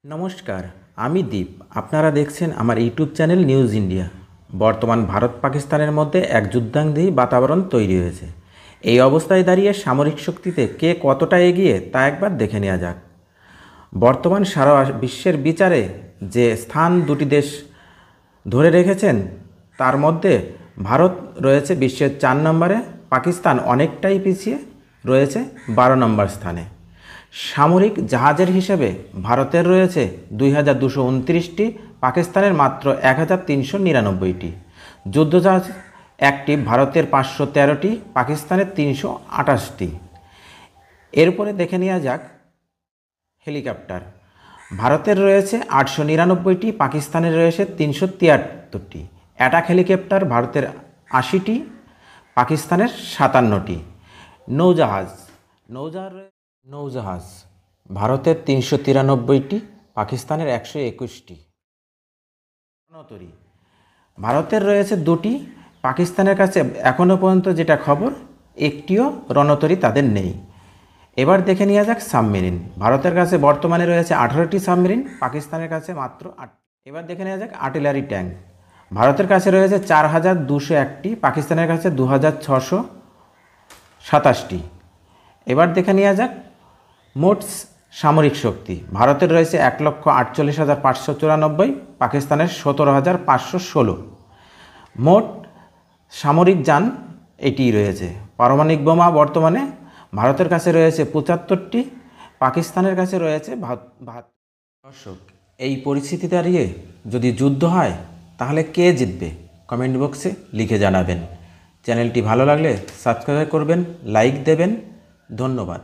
নমস্কার, আমি দীপ। আপনারা দেখছেন আমার ইউটিউব চ্যানেল নিউজ ইন্ডিয়া। বর্তমান ভারত পাকিস্তানের মধ্যে এক যুদ্ধাঙ্গী বাতাবরণ তৈরি হয়েছে। এই অবস্থায় দাঁড়িয়ে সামরিক শক্তিতে কে কতটা এগিয়ে তা একবার দেখে নেওয়া যাক। বর্তমান সারা বিশ্বের বিচারে যে স্থান দুটি দেশ ধরে রেখেছেন তার মধ্যে ভারত রয়েছে বিশ্বের 4 নম্বরে, পাকিস্তান অনেকটাই পিছিয়ে রয়েছে 12 নম্বর স্থানে। সামরিক জাহাজের হিসেবে ভারতের রয়েছে 2229টি, পাকিস্তানের মাত্র 1399টি। যুদ্ধজাহাজ অ্যাক্টিভ ভারতের 513টি, পাকিস্তানের 328টি। এরপরে দেখে নেওয়া যাক হেলিকপ্টার। ভারতের রয়েছে 899টি, পাকিস্তানের রয়েছে 373টি। অ্যাটাক হেলিকপ্টার ভারতের 80টি, পাকিস্তানের 57টি। নৌজাহাজ ভারতের 393টি, পাকিস্তানের 121টি। রণতরী ভারতের রয়েছে 2টি, পাকিস্তানের কাছে এখনও পর্যন্ত যেটা খবর একটিও রণতরী তাদের নেই। এবার দেখে নেওয়া যাক সাবমেরিন। ভারতের কাছে বর্তমানে রয়েছে 18টি সাবমেরিন, পাকিস্তানের কাছে মাত্র 8। এবার দেখে নেওয়া যাক আর্টিলারি ট্যাঙ্ক। ভারতের কাছে রয়েছে 4201টি, পাকিস্তানের কাছে 2627টি। এবার দেখে নেওয়া যাক মোট সামরিক শক্তি। ভারতের রয়েছে 1,48,594, পাকিস্তানের 17,516। মোট সামরিক যান এটি রয়েছে। পারমাণবিক বোমা বর্তমানে ভারতের কাছে রয়েছে 75টি, পাকিস্তানের কাছে রয়েছে 72। দর্শক, এই পরিস্থিতি দাঁড়িয়ে যদি যুদ্ধ হয় তাহলে কে জিতবে কমেন্ট বক্সে লিখে জানাবেন। চ্যানেলটি ভালো লাগলে সাবস্ক্রাইব করবেন, লাইক দেবেন। ধন্যবাদ।